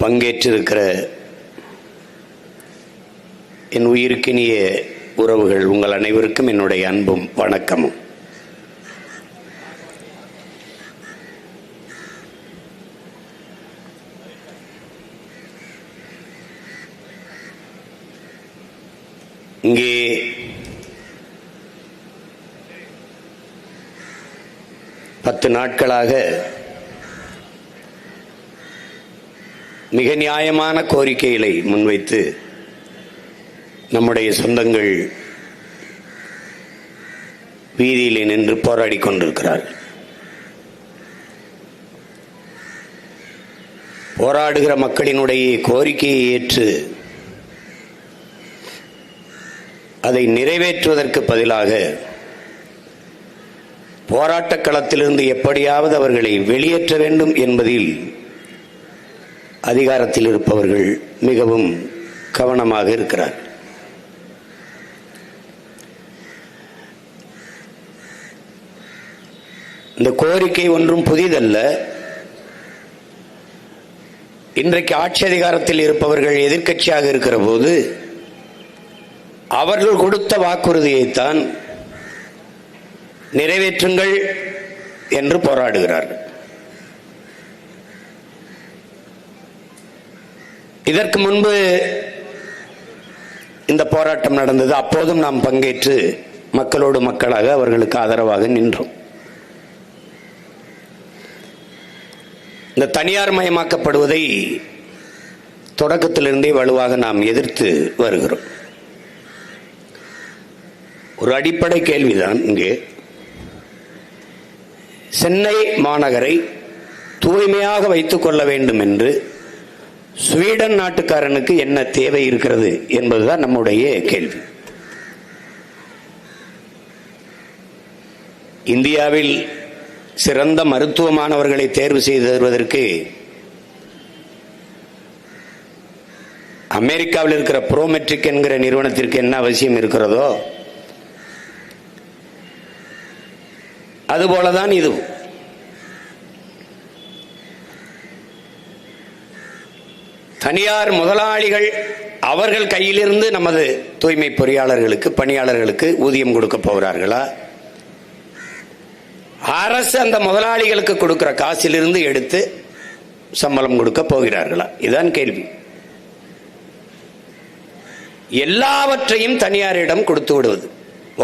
பங்கேற்றிருக்கிற என் உயிருக்கினிய உறவுகள், உங்கள் அனைவருக்கும் என்னுடைய அன்பும் வணக்கமும். இங்கே பத்து நாட்களாக மிக நியாயமான கோரிக்கைகளை முன்வைத்து நம்முடைய சொந்தங்கள் வீதியிலே நின்று போராடி கொண்டிருக்கிறார்கள். போராடுகிற மக்களினுடைய கோரிக்கையை ஏற்று அதை நிறைவேற்றுவதற்கு பதிலாக போராட்ட களத்திலிருந்து எப்படியாவது அவர்களை வெளியேற்ற வேண்டும் என்பதில் அதிகாரத்தில் இருப்பவர்கள் மிகவும் கவனமாக இருக்கிறார். இந்த கோரிக்கை ஒன்றும் புதிதல்ல. இன்றைக்கு ஆட்சி அதிகாரத்தில் இருப்பவர்கள் எதிர்க்கட்சியாக இருக்கிற போது அவர்கள் கொடுத்த வாக்குறுதியைத்தான் நிறைவேற்றுங்கள் என்று போராடுகிறார்கள். இதற்கு முன்பு இந்த போராட்டம் நடந்தது. அப்போதும் நாம் பங்கேற்று மக்களோடு மக்களாக அவர்களுக்கு ஆதரவாக நின்றோம். இந்த தனியார் மயமாக்கப்படுவதை தொடக்கத்திலிருந்தே வலுவாக நாம் எதிர்த்து வருகிறோம். ஒரு அடிப்படை கேள்விதான் இங்கே. சென்னை மாநகரை தூய்மையாக வைத்துக் கொள்ள வேண்டும் என்று ஸ்வீடன் நாட்டுக்காரனுக்கு என்ன தேவை இருக்கிறது என்பதுதான் நம்முடைய கேள்வி. இந்தியாவில் சிறந்த மருத்துவ மாணவர்களை தேர்வு செய்து தருவதற்கு அமெரிக்காவில் இருக்கிற ப்ரோமெட்ரிக் என்கிற நிறுவனத்திற்கு என்ன அவசியம் இருக்கிறதோ அதுபோலதான் இது. தனியார் முதலாளிகள் அவர்கள் கையிலிருந்து நமது தூய்மை பொறியாளர்களுக்கு, பணியாளர்களுக்கு ஊதியம் கொடுக்க போகிறார்களா? அரசு அந்த முதலாளிகளுக்கு கொடுக்கிற காசிலிருந்து எடுத்து சம்பளம் கொடுக்க போகிறார்களா? இதுதான் கேள்வி. எல்லாவற்றையும் தனியாரிடம் கொடுத்து விடுவது,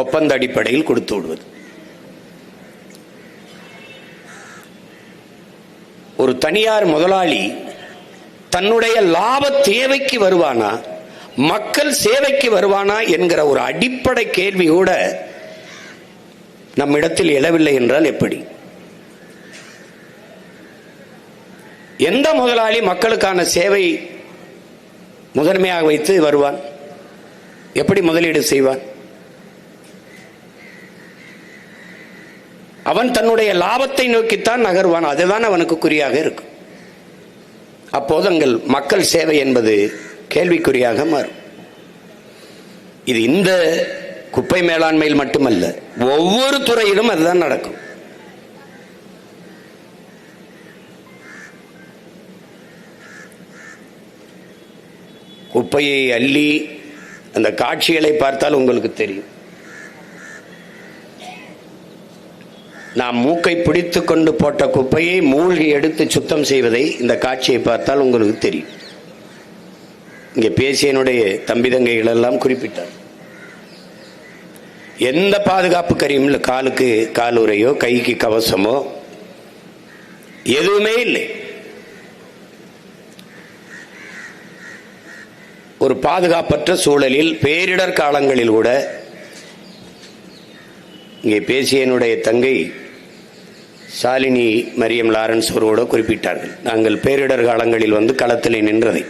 ஒப்பந்த அடிப்படையில் கொடுத்து விடுவது. ஒரு தனியார் முதலாளி தன்னுடைய லாப தேவைக்கு வருவானா, மக்கள் சேவைக்கு வருவானா என்கிற ஒரு அடிப்படை கேள்வி கூட நம்மிடத்தில் எழவில்லை என்றால் எப்படி? எந்த முதலாளி மக்களுக்கான சேவை முதன்மையாக வைத்து வருவான்? எப்படி முதலீடு செய்வான்? அவன் தன்னுடைய லாபத்தை நோக்கித்தான் நகர்வான். அதுதான் அவனுக்கு குறியாக இருக்கும். அப்போது அங்கள் மக்கள் சேவை என்பது கேள்விக்குறியாக மாறும். இது இந்த குப்பை மேலாண்மையில் மட்டுமல்ல, ஒவ்வொரு துறையிலும் அதுதான் நடக்கும். குப்பையை அள்ளி அந்த காட்சிகளை பார்த்தால் உங்களுக்கு தெரியும். நாம் மூக்கை பிடித்து கொண்டு போட்ட குப்பையை மூழ்கி எடுத்து சுத்தம் செய்வதை இந்த காட்சியை பார்த்தால் உங்களுக்கு தெரியும். இங்கே பேசியனுடைய தம்பி தங்கைகள் எல்லாம் குறிப்பிட்டார். எந்த பாதுகாப்பு கருவியும் இல்லை. காலுக்கு காலுறையோ கைக்கு கவசமோ எதுவுமே இல்லை. ஒரு பாதுகாப்பற்ற சூழலில், பேரிடர் காலங்களில் கூட இங்கே பேசியனுடைய தங்கை சாலினி மரியம் லாரன்ஸ் அவரோடு குறிப்பிட்டார்கள். நாங்கள் பேரிடர் காலங்களில் வந்து களத்தில் நின்றதை,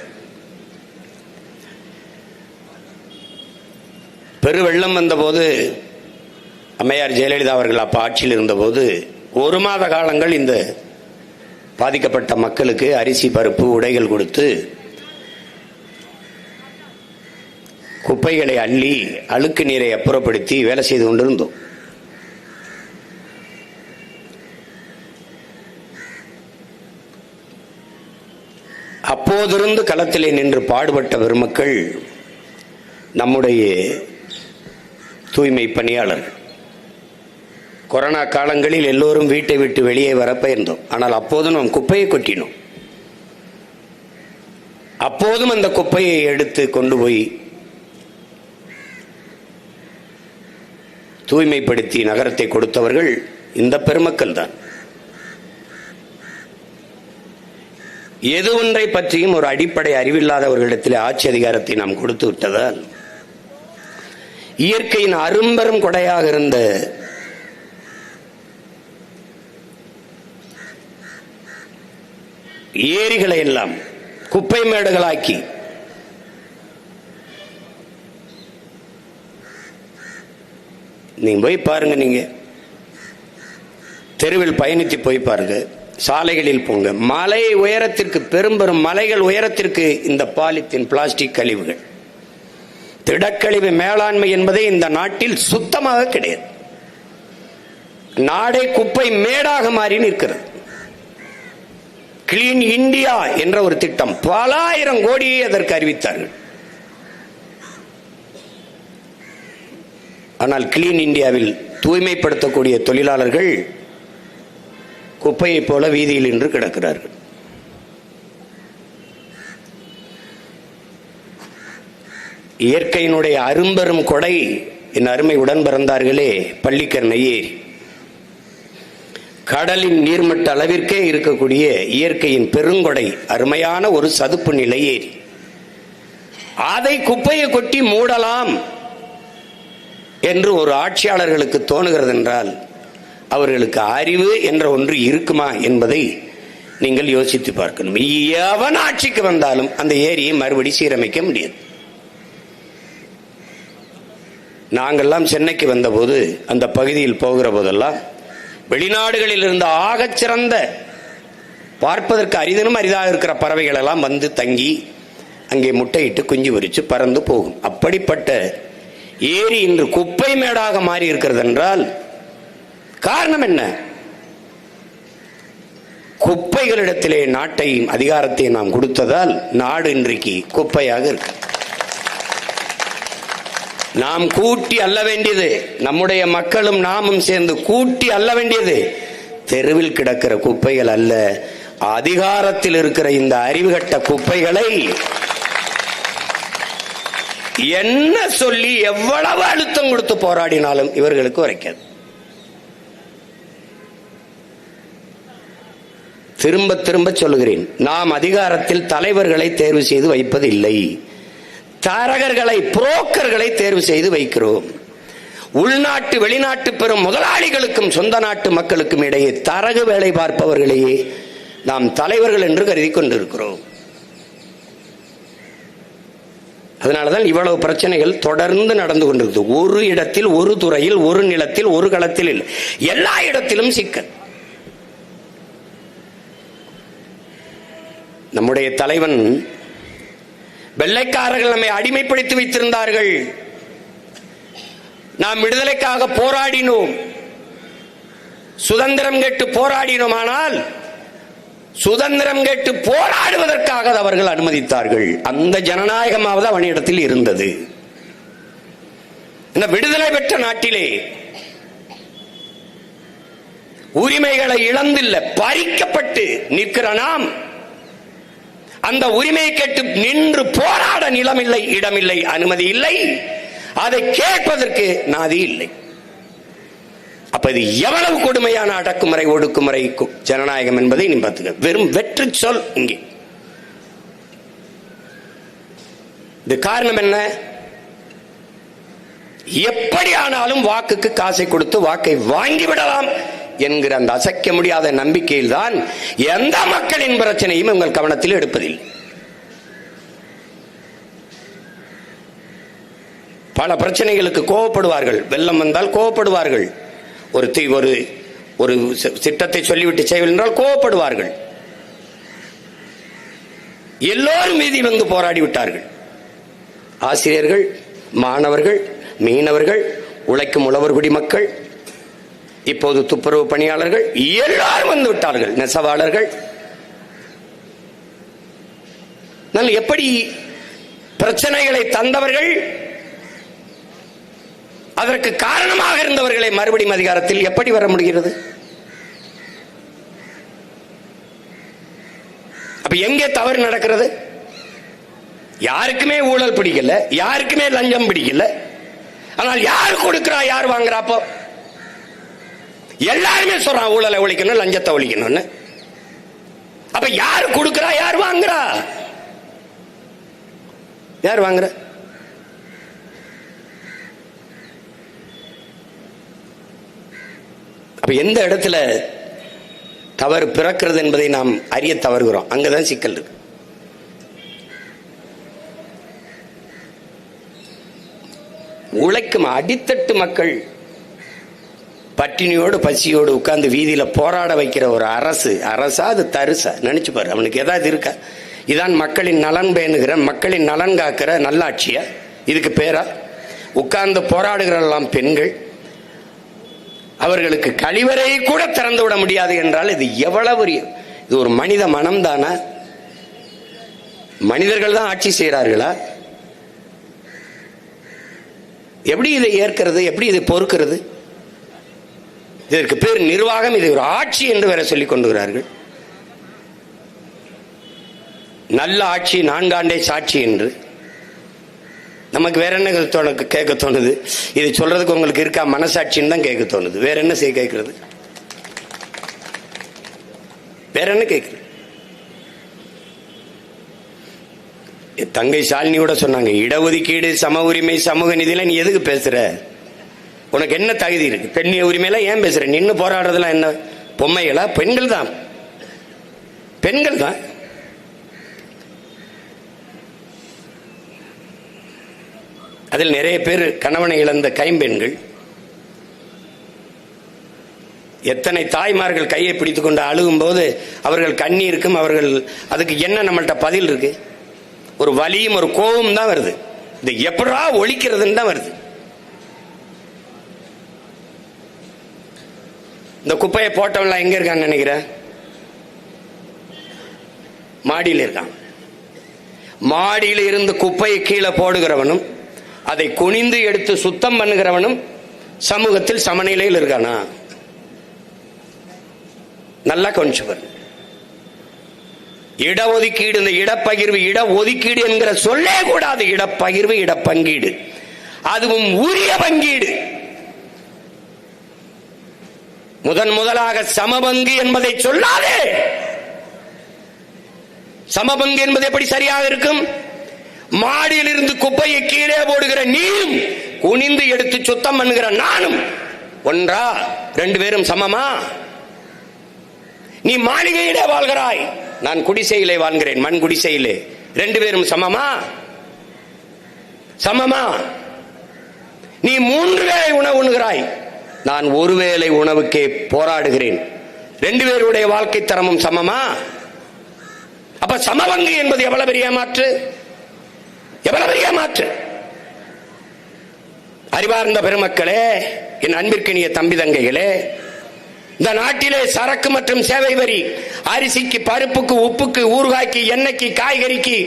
பெருவெள்ளம் வந்தபோது அம்மையார் ஜெயலலிதா அவர்கள் அப்ப ஆட்சியில் இருந்தபோது 1 மாத காலங்கள் இந்த பாதிக்கப்பட்ட மக்களுக்கு அரிசி, பருப்பு, உடைகள் கொடுத்து குப்பைகளை அள்ளி அழுக்கு நீரை அப்புறப்படுத்தி வேலை செய்து கொண்டிருந்தோம். அப்போதிருந்து களத்திலே நின்று பாடுபட்ட பெருமக்கள் நம்முடைய தூய்மை பணியாளர்கள். கொரோனா காலங்களில் எல்லோரும் வீட்டை விட்டு வெளியே வர பெயர்ந்தோம். ஆனால் அப்போதும் நாம் குப்பையை கொட்டினோம். அப்போதும் அந்த குப்பையை எடுத்து கொண்டு போய் தூய்மைப்படுத்தி நகரத்தை கொடுத்தவர்கள் இந்த பெருமக்கள் தான். எது ஒன்றை பற்றியும் ஒரு அடிப்படை அறிவில்லாதவர்களிடத்தில் ஆட்சி அதிகாரத்தை நாம் கொடுத்து விட்டதால் இயற்கையின் அரும்பெரும் கொடையாக இருந்த ஏரிகளை எல்லாம் குப்பை மேடுகளாக்கி நீங்க போய் பாருங்க, நீங்க தெருவில் பயணித்து போய் பாருங்க, சாலைகளில் போங்க, மலை உயரத்திற்கு பெரும் பெரும் மலைகள் உயரத்திற்கு இந்த பாலித்தீன் பிளாஸ்டிக் கழிவுகள், திடக்கழிவு மேலாண்மை என்பதே இந்த நாட்டில் சுத்தமாக கிடையாது. நாடே குப்பை மேடாக மாறி நிற்கிறது. கிளீன் இந்தியா என்ற ஒரு திட்டம், பல ஆயிரம் கோடியை அதற்கு அறிவித்தார்கள். ஆனால் கிளீன் இந்தியாவில் தூய்மைப்படுத்தக்கூடிய தொழிலாளர்கள் குப்பையை போல வீதியில் நின்று கிடக்கிறார்கள். இயற்கையினுடைய அரும்பெரும் கொடை என் அருமை உடன் பிறந்தார்களே பள்ளிக்கரணை ஏரி, கடலின் நீர்மட்ட அளவிற்கே இருக்கக்கூடிய இயற்கையின் பெருங்கொடை, அருமையான ஒரு சதுப்பு நிலை ஏரி. அதை குப்பையை கொட்டி மூடலாம் என்று ஒரு ஆட்சியாளர்களுக்கு தோணுகிறது என்றால் அவர்களுக்கு அறிவு என்ற ஒன்று இருக்குமா என்பதை நீங்கள் யோசித்து பார்க்கணும். எவன் ஆட்சிக்கு வந்தாலும் அந்த ஏரியை மறுபடி சீரமைக்க முடியாது. நாங்கள்லாம் சென்னைக்கு வந்தபோது அந்த பகுதியில் போகிற போதெல்லாம் வெளிநாடுகளில் இருந்த ஆகச் சிறந்த, பார்ப்பதற்கு அரிதனும் அரிதாக இருக்கிற பறவைகள் எல்லாம் வந்து தங்கி அங்கே முட்டையிட்டு குஞ்சு பொரித்து பறந்து போகும். அப்படிப்பட்ட ஏரி இன்று குப்பை மேடாக மாறி இருக்கிறது என்றால் காரணம் என்ன? குப்பைகளிடத்திலே நாட்டையும் அதிகாரத்தையும் நாம் கொடுத்ததால் நாடு இன்றைக்கு குப்பையாக இருக்கு. நாம் கூட்டி அள்ள வேண்டியது, நம்முடைய மக்களும் நாமும் சேர்ந்து கூட்டி அள்ள வேண்டியது தெருவில் கிடக்கிற குப்பைகள் அல்ல, அதிகாரத்தில் இருக்கிற இந்த அறிவுகட்ட குப்பைகளை என்ன சொல்லி எவ்வளவு அழுத்தம் கொடுத்து போராடினாலும் இவர்களுக்கு உரைக்காது. திரும்ப திரும்ப சொல்லுகிறேன், நாம் அதிகாரத்தில் தலைவர்களை தேர்வு செய்து வைப்பதில்லை, தரகர்களை, புரோக்கர்களை தேர்வு செய்து வைக்கிறோம். உள்நாட்டு வெளிநாட்டு பெரும் முதலாளிகளுக்கும் சொந்த நாட்டு மக்களுக்கும் இடையே தரகு வேலை பார்ப்பவர்களையே நாம் தலைவர்கள் என்று கருதி கொண்டிருக்கிறோம். அதனாலதான் இவ்வளவு பிரச்சனைகள் தொடர்ந்து நடந்து கொண்டிருக்கு. ஒரு இடத்தில், ஒரு துறையில், ஒரு நிலத்தில், ஒரு களத்தில் இல்லை, எல்லா இடத்திலும் சிக்கல். நம்முடைய தலைவன், வெள்ளைக்காரர்கள் நம்மை அடிமைப்படுத்தி வைத்திருந்தார்கள், நாம் விடுதலைக்காக போராடினோம், சுதந்திரம் கேட்டு போராடினோம். ஆனால் சுதந்திரம் கேட்டு போராடுவதற்காக அவர்கள் அனுமதித்தார்கள். அந்த ஜனநாயகமாவது அவனிடத்தில் இருந்தது. இந்த விடுதலை பெற்ற நாட்டிலே உரிமைகளை இழந்தில்ல, பறிக்கப்பட்டு நிற்கிற நாம் அந்த உரிமையை கேட்டு நின்று போராட நிலமில்லை, இடமில்லை, அனுமதி இல்லை, அதை கேட்பதற்கு நாதி இல்லை. அப்ப இது எவ்வளவு கொடுமையான அடக்குமுறை, ஒடுக்குமுறை ஜனநாயகம் என்பதை நீ பார்த்துக்க. வெறும் வெற்றி சொல் இங்கே. இது காரணம் என்ன? எப்படி ஆனாலும் வாக்குக்கு காசை கொடுத்து வாக்கை வாங்கிவிடலாம் என்கிற அந்த அசைக்க முடியாத நம்பிக்கையில் தான் எந்த மக்களின் பிரச்சனையும் உங்கள் கவனத்தில் எடுப்பதில்லை. பல பிரச்சனைகளுக்கு கோபப்படுவார்கள், வெள்ளம் வந்தால் கோபப்படுவார்கள், ஒரு திட்டத்தை சொல்லிவிட்டு செய்யவில்லை என்றால் கோபப்படுவார்கள். எல்லோரும் மீதி வந்து போராடி விட்டார்கள். ஆசிரியர்கள், மாணவர்கள், மீனவர்கள், உழைக்கும் உழவர் குடிமக்கள், இப்போது துப்புரவு பணியாளர்கள் எல்லாரும் வந்து விட்டார்கள், நெசவாளர்கள். நான் எப்படி பிரச்சனைகளை தந்தவர்கள், அதற்கு காரணமாக இருந்தவர்களை மறுபடியும் அதிகாரத்தில் எப்படி வர முடிகிறது? அப்ப எங்கே தவறு நடக்கிறது? யாருக்குமே ஊழல் பிடிக்கல, யாருக்குமே லஞ்சம் பிடிக்கல. ஆனால் யார் கொடுக்கிறா, யார் வாங்குறா? அப்போ எல்லாருமே சொல்றான் ஊழலை ஒழிக்கணும், லஞ்சத்தை ஒழிக்கணும்னு. அப்ப யார் கொடுக்கிறா, யார் வாங்குறா? யார் வாங்குற? அப்ப எந்த இடத்துல தவறு பிறக்கிறது என்பதை நாம் அறிய தவறுகிறோம். அங்கதான் சிக்கல் இருக்கு. உழைக்கும் அடித்தட்டு மக்கள் பட்டினியோடு பசியோடு உட்கார்ந்து வீதியில போராட வைக்கிற ஒரு அரசா அது தரிசா? நினைச்சு பாரு. அவனுக்கு ஏதாவது இருக்கா? இதான் மக்களின் நலன் பேணுகிற, மக்களின் நலன் காக்கிற நல்லாட்சியா? இதுக்கு பேரா? உட்கார்ந்து போராடுகிறெல்லாம் பெண்கள், அவர்களுக்கு கழிவறை கூட திறந்து விட முடியாது என்றால் இது எவ்வளவு? இது ஒரு மனித மனம் தானா? மனிதர்கள் தான் ஆட்சி செய்கிறார்களா? எப்படி இதை ஏற்கிறது? எப்படி இதை பொறுக்கிறது? இதற்கு பேர் நிர்வாகம், இது ஒரு ஆட்சி என்று வேற சொல்லிக் கொண்டுகிறார்கள். நல்ல ஆட்சி, நான்காண்டே சாட்சி என்று. நமக்கு வேற என்ன கேட்க தோணுது? இது சொல்றதுக்கு உங்களுக்கு இருக்கா மனசாட்சின்னு தான் கேட்க தோணுது. வேற என்ன செய்ய கேட்கறது? வேற என்ன கேட்கறது? தங்கை ஷாலினியோட சொன்னாங்க, இடஒதுக்கீடு, சம உரிமை, சமூக நீதியில நீ எதுக்கு பேசுற? உனக்கு என்ன தகுதி இருக்கு? பெண்ணிய உரிமையெல்லாம் ஏன் பேசுற? நின்று போராடுறதுலாம் என்ன பொம்மைகளா? பெண்கள் தான், பெண்கள் தான். அதில் நிறைய பேர் கணவனை இழந்த கைம்பெண்கள். எத்தனை தாய்மார்கள் கையை பிடித்துக் கொண்டு அழுகும் போது அவர்கள் கண்ணீருக்கும் அவர்கள் அதுக்கு என்ன நம்மள்ட்ட பதில் இருக்கு? ஒரு வலியும் ஒரு கோபம் தான் வருது. இது எப்படா ஒழிக்கிறதுன்னு தான் வருது. இந்த குப்பையை போட்டவன்லாம் எங்க இருக்கான்னு நினைக்கிற? மாடியில் இருக்கான். மாடியில் இருந்து குப்பையை கீழே போடுகிறவனும் அதை குனிந்து எடுத்து சுத்தம் பண்ணுகிறவனும் சமூகத்தில் சமநிலையில் இருக்கானா? நல்லா கொஞ்சம் பாருங்க. இடஒதுக்கீடு, இந்த இடப்பகிர்வு, இடஒதுக்கீடு என்கிற சொல்லே கூடாது. இடப்பகிர்வு, இடப்பங்கீடு, அதுவும் உரிய பங்கீடு. முதலாக சமபங்கு என்பதை சொல்லாதே. சமபங்கு என்பது எப்படி சரியாக இருக்கும்? மாடியில் இருந்து குப்பையை கீழே போடுகிற நீயும் குனிந்து எடுத்து சுத்தம் பண்ணுகிற நானும் ஒன்றா? ரெண்டு பேரும் சமமா? நீ மாளிகையிலே வாழ்கிறாய், நான் குடிசையிலே வாழ்கிறேன், மண் குடிசையிலே. ரெண்டு பேரும் சமமா? சமமா? நீ 3 வேளை உணவு உண்கிறாய், நான் ஒரு வேளை உணவுக்கே போராடுகிறேன். ரெண்டு பேருடைய வாழ்க்கை தரமும் சமமா? அப்ப சமபங்கு என்பது எவ்வளவு பெரிய மாற்று, எவ்வளவு பெரிய மாற்று! அறிவார்ந்த பெருமக்களே, என் அன்பிற்கினிய தம்பி தங்கைகளே, இந்த நாட்டிலே சரக்கு மற்றும் சேவை வரி, அரிசிக்கு, பருப்புக்கு, உப்புக்கு, ஊறுகாய்க்கு, எண்ணெய்க்கு, காய்கறிக்கு,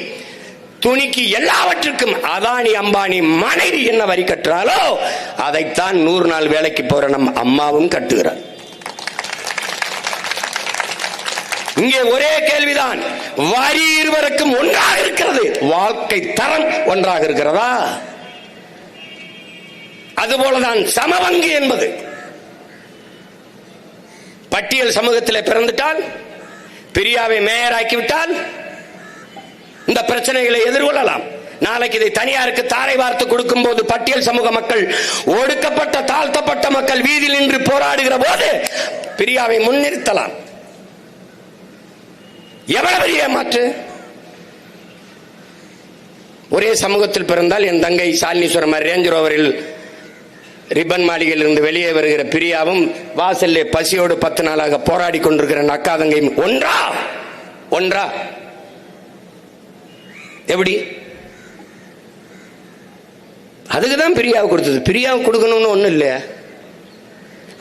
துணிக்கு, எல்லாவற்றுக்கும் அதானி அம்பானி மனைவி என்ன வரி கட்டுறாலோ அதைத்தான் 100 நாள் வேலைக்கு போற நம் அம்மாவும் கட்டுகிறார். இங்கே ஒரே கேள்விதான், வரி இருவருக்கும் ஒன்றாக இருக்கிறது, வாழ்க்கை தரம் ஒன்றாக இருக்கிறதா? அதுபோலதான் சமபங்கு என்பது. பட்டியல் சமூகத்தில் பிறந்துட்டால், பிரியாவை மேயர் ஆக்கிவிட்டால் இந்த பிரச்சனைகளை எதிர்கொள்ளலாம். நாளைக்கு இதை தனியாருக்கு தாரை வார்த்து கொடுக்கும் போது பட்டியல் சமூக மக்கள், ஒடுக்கப்பட்ட தாழ்த்தப்பட்ட மக்கள் வீதியில் நின்று போராடுகிற போது பிரியாவை முன்னிறுத்தலாம். எவ்வளவு பெரிய மாற்று! ஒரே சமூகத்தில் பிறந்தால் என் தங்கை ஷாலினீஸ்வரம் ரேஞ்ச் ரோவரில் ரிப்பன் மாளிகையில் இருந்து வெளியே வருகிற பிரியாவும் வாசல்ல பசியோடு 10 நாளாக போராடி கொண்டிருக்கிற அக்கா தங்கையும் ஒன்றா? ஒன்றா? எப்படி? அதுக்குதான் பிரியாவை கொடுத்தது. பிரியாவை கொடுக்கணும்னு ஒண்ணும் இல்லையா?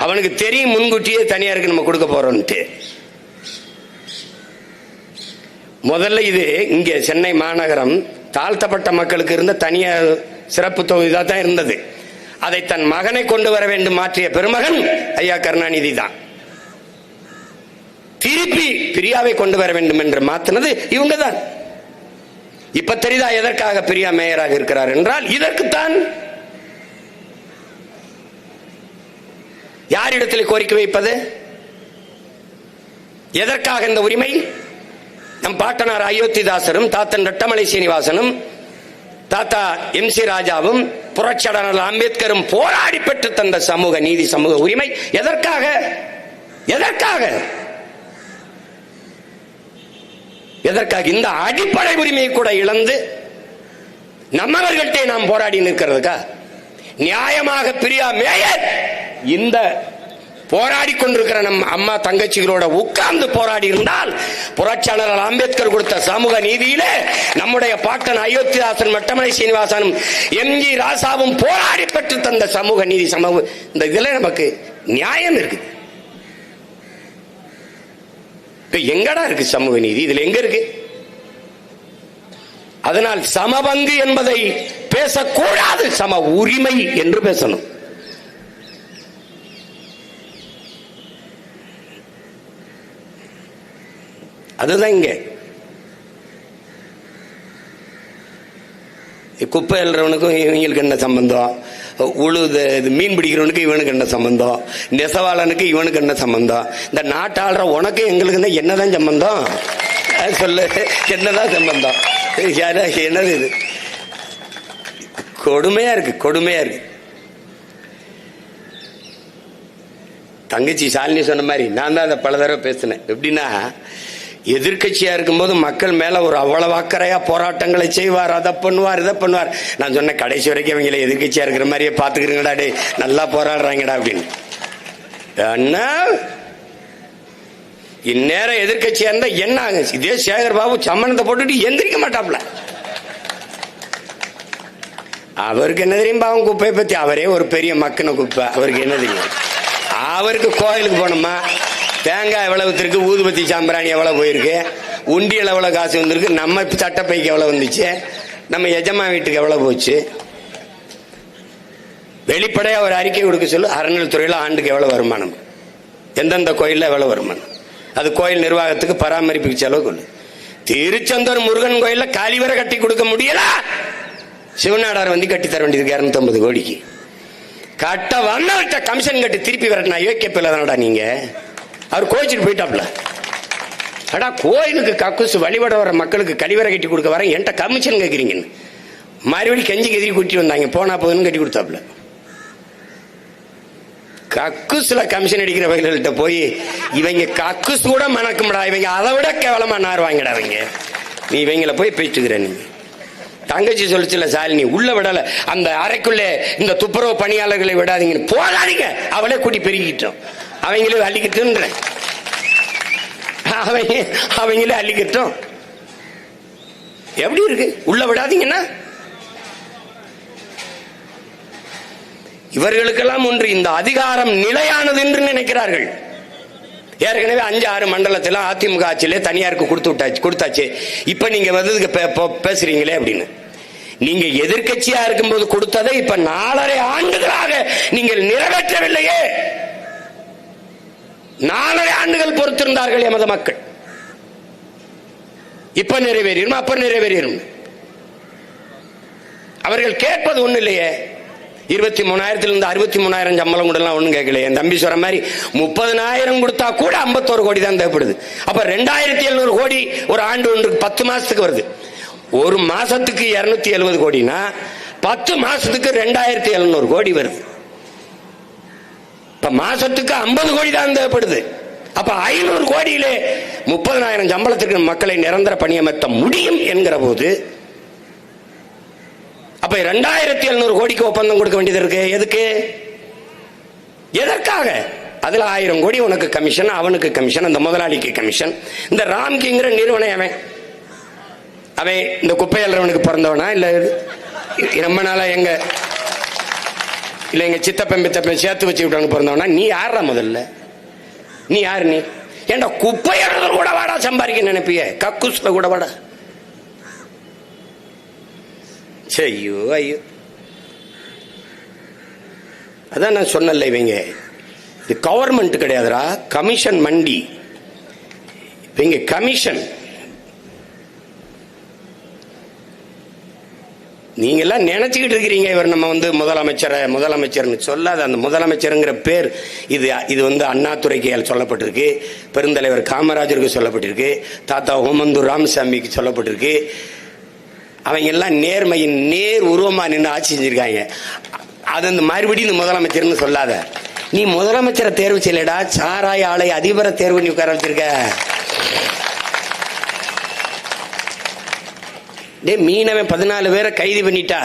அவனுக்கு தெரியும் முன்கூட்டியே தனியாருக்கு நம்ம கொடுக்க போறோம்ட்டு. முதல்ல இது இங்கே சென்னை மாநகரம் தாழ்த்தப்பட்ட மக்களுக்கு இருந்த தனியார் சிறப்பு தொகுதியாக தான் இருந்தது. அதை தன் மகனை கொண்டு வர வேண்டும் மாற்றிய பெருமகன் ஐயா கருணாநிதி தான். திருப்பி பிரியாவை கொண்டு வர வேண்டும் என்று மாற்றினது இவங்க தான். இப்ப தெரியுதா எதற்காக பிரியா மேயராக இருக்கிறார் என்றால் இதற்குத்தான். யாரிடத்தில் கோரிக்கை வைப்பது? எதற்காக இந்த உரிமை? நம் பாட்டனார் அயோத்திதாசரும் தாத்தன் ரட்டமலை சீனிவாசனும் தாத்தா MC ராஜாவும் புரட்சியாளர் அம்பேத்கரும் போராடி பெற்று தந்த சமூக நீதி, சமூக உரிமை எதற்காக? எதற்காக? எதற்காக? இந்த அடிப்படை உரிமையை கூட இழந்து நம்மவர்கள்ட்டே நாம் போராடி நிற்கிறதுக்கா? நியாயமாக பிரியா மேயர் இந்த போராடி கொண்டிருக்கிற நம் அம்மா தங்கச்சிகளோட உட்கார்ந்து போராடி இருந்தால் புரட்சியாளர் அம்பேத்கர் கொடுத்த சமூக நீதியிலே நம்முடைய பாட்டன் அயோத்திதாசன் மட்டமலை சீனிவாசனும் MG ராசாவும் போராடி பெற்று தந்த சமூக நீதி, சமூக இந்த இதுல நமக்கு நியாயம் இருக்கு. எங்கடா இருக்கு சமூக நீதி? இதுல எங்க இருக்கு? அதனால் சமபங்கு என்பதை பேசக்கூடாது, சம உரிமை என்று பேசணும். அதுதான் இங்க குப்பை எழுறவனுக்கும் இவங்களுக்கு என்ன சம்பந்தம்? உழுது மீன் பிடிக்கிறவனுக்கு இவனுக்கு என்ன சம்பந்தம்? நெசவாளனுக்கு இவனுக்கு என்ன சம்பந்தம்? இந்த நாட்டாளுற உனக்கு எங்களுக்கு என்னதான் சம்பந்தம்? சொல்லு, என்னதான் சம்பந்தம்? என்னது இது? கொடுமையா இருக்கு, கொடுமையா இருக்கு. தங்கச்சி சாலினி சொன்ன மாதிரி நான் தான் அதை பல தடவை பேசினேன். எப்படின்னா, எதிர்கட்சியா இருக்கும்போது மக்கள் மேல ஒரு அவ்வளவு அக்கறையா போராட்டங்களை செய்வார், அதை பண்ணுவார், இதை பண்ணுவார். நான் சொன்ன கடைசி வரைக்கும் அவங்கள எதிர்கட்சியா இருக்கிற மாதிரியே பாத்துக்கிறீங்கடா, டே நல்லா போராடுறாங்கடா அப்படின்னு. இந்நேரம் எதிர்கட்சியா இருந்தா என்ன ஆகும்? இதே சேகர் பாபு சம்மனத்தை போட்டுட்டு எந்திரிக்க மாட்டாப்ல. அவருக்கு என்ன தெரியும் பாவம் குப்பையை பத்தி? அவரே ஒரு பெரிய மக்கின குப்பை, அவருக்கு என்ன தெரியும்? அவருக்கு கோயிலுக்கு போனோமா, தேங்காய் எவ்வளவு இருக்கு, ஊதுபத்தி சாம்பிராணி எவ்வளவு போயிருக்கு, உண்டியல் எவ்வளவு காசு வந்திருக்கு, நம்ம சட்டப்பைக்கு எவ்வளவு வந்துச்சு, நம்ம எஜமா வீட்டுக்கு எவ்வளவு போச்சு, வெளிப்படையா ஒரு அறிக்கை கொடுக்க சொல்லு. அறநிலைத்துறையில ஆண்டுக்கு எவ்வளவு வருமானம், எந்தெந்த கோயில்ல எவ்வளவு வருமானம், அது கோயில் நிர்வாகத்துக்கு பராமரிப்புக்கு செலவு கொள்ளு. திருச்செந்தூர் முருகன் கோயில்ல கழிவறை கட்டி கொடுக்க முடியல, சிவநாடார் வந்து கட்டி தர வேண்டியது 250 கோடிக்கு. கட்ட வந்தவர்கிட்ட கமிஷன் கட்டி திருப்பி வரட்டா யோக்கியப்பில்ல தானடா நீங்க. அவர் கோச்சிட்டு போயிட்டாப்ல. அடா கோயிலுக்கு கக்குசு வழிபட வர மக்களுக்கு கழிவறை கட்டி கொடுக்க வர என்கிட்ட கமிஷன் கேட்குறீங்கன்னு மறுபடியும் கெஞ்சிக்கு எதிரி கூட்டி வந்தாங்க. போனா போதுன்னு கட்டி கொடுத்தாப்ல. கக்குசுல கமிஷன் அடிக்கிற வகைகள்கிட்ட போய் இவங்க கக்குசு கூட மணக்கும்டா, இவங்க அதை விட கேவலமா நார் வாங்கிடா இவங்க. நீ இவங்களை போய் பேச்சுக்கிற. நீங்க தங்கச்சி சொல்லிச்சுல சாலினி, உள்ள விடல, அந்த அறைக்குள்ளே இந்த துப்புரவு பணியாளர்களை விடாதீங்கன்னு. போகாதீங்க, அவளே கூட்டி பெருகிட்டோம், அவங்களே அள்ளிக்கிட்டு, அவங்களே அள்ளிக்கிட்டோம். எப்படி இருக்கு? உள்ள விடாதீங்கன்னா இவர்களுக்கெல்லாம் ஒன்று இந்த அதிகாரம் நிலையானது என்று நினைக்கிறார்கள். ஏற்கனவே 5-6 மண்டலத்தில் அதிமுக ஆட்சியிலே தனியாருக்கு கொடுத்தாச்சு. இப்ப நீங்க வந்து பேசுறீங்களே அப்படின்னு. நீங்க எதிர்கட்சியா இருக்கும்போது கொடுத்ததை இப்ப 4.5 ஆண்டுகளாக நீங்கள் நிறைவேற்றவில்லையே. 4.5 ஆண்டுகள் பொறுத்திருந்தார்கள் எமது மக்கள். இப்ப நிறைவேறும், அப்ப நிறைவேறும். அவர்கள் கேட்பது ஒண்ணு இல்லையே. 23,000 63,000 சம்பளம் கூட ஒண்ணும் கேட்கல. என் தம்பி சொல்ற மாதிரி 30,000 கொடுத்தா கூட 51 கோடி தான் தேவைப்படுது. அப்ப 2,700 கோடி ஒரு ஆண்டு ஒன்றுக்கு 10 மாசத்துக்கு வருது. ஒரு மாசத்துக்கு 270 கோடினா 10 மாசத்துக்கு 2,700 கோடி வருது. இப்ப மாசத்துக்கு 50 கோடி தான் தேவைப்படுது. அப்ப 500 கோடியிலே 30,000 சம்பளத்திற்கு மக்களை நிரந்தர பணியமர்த்த முடியும் என்கிற போது அப்ப 2,700 கோடிக்கு ஒப்பந்தம் கொடுக்க வேண்டியது இருக்கு. எதுக்கு? எதற்காக? அதுல 1000 கோடி உனக்கு கமிஷன், அவனுக்கு கமிஷன், அந்த முதலாளிக்கு கமிஷன். இந்த ராம்கிங்கிற நிறுவனம் அவன் இந்த குப்பை அல்றவனுக்கு பிறந்தவனா இல்ல ரொம்ப நாளா எங்க சித்தப்பன் பித்தப்பன் சேர்த்து வச்சு விட்டவனுக்கு பிறந்தவனா? நீ யாரா? முதல்ல நீ யாரு? நீ ஏண்டா குப்பை எடுறது கூட வாடா சம்பாதிக்க நினைப்பிய, கக்கூஸ்ல கூட வாடா. ஐயோ ஐயோ, அதான் நான் சொன்னல, இவங்க இது கவர்மெண்ட் கிடையாதுடா, கமிஷன் மண்டி. இவங்க கமிஷன். நீங்க எல்லாம் நினைச்சுக்கிட்டு இருக்கிறீங்க இவர் நம்ம முதலமைச்சர்னு சொல்லாத. அந்த முதலமைச்சருங்கிற பேர் இது அண்ணாதுரைக்கு சொல்லப்பட்டிருக்கு, பெருந்தலைவர் காமராஜருக்கு சொல்லப்பட்டிருக்கு, தாத்தா ஓமந்தூர் ராமசாமிக்கு சொல்லப்பட்டிருக்கு. அவங்க எல்லாம் நேர்மையின் நேர் உருவமா நின்று ஆட்சி செஞ்சிருக்காங்க. அது மறுபடியும் இந்த முதலமைச்சர்னு சொல்லாத. நீ முதலமைச்சரை தேர்வு செய்யலடா, சாராய ஆலை அதிபரை தேர்வு பண்ணி உட்கார வச்சிருக்க. மீனவன் 14 பேரை கைது பண்ணிட்டா,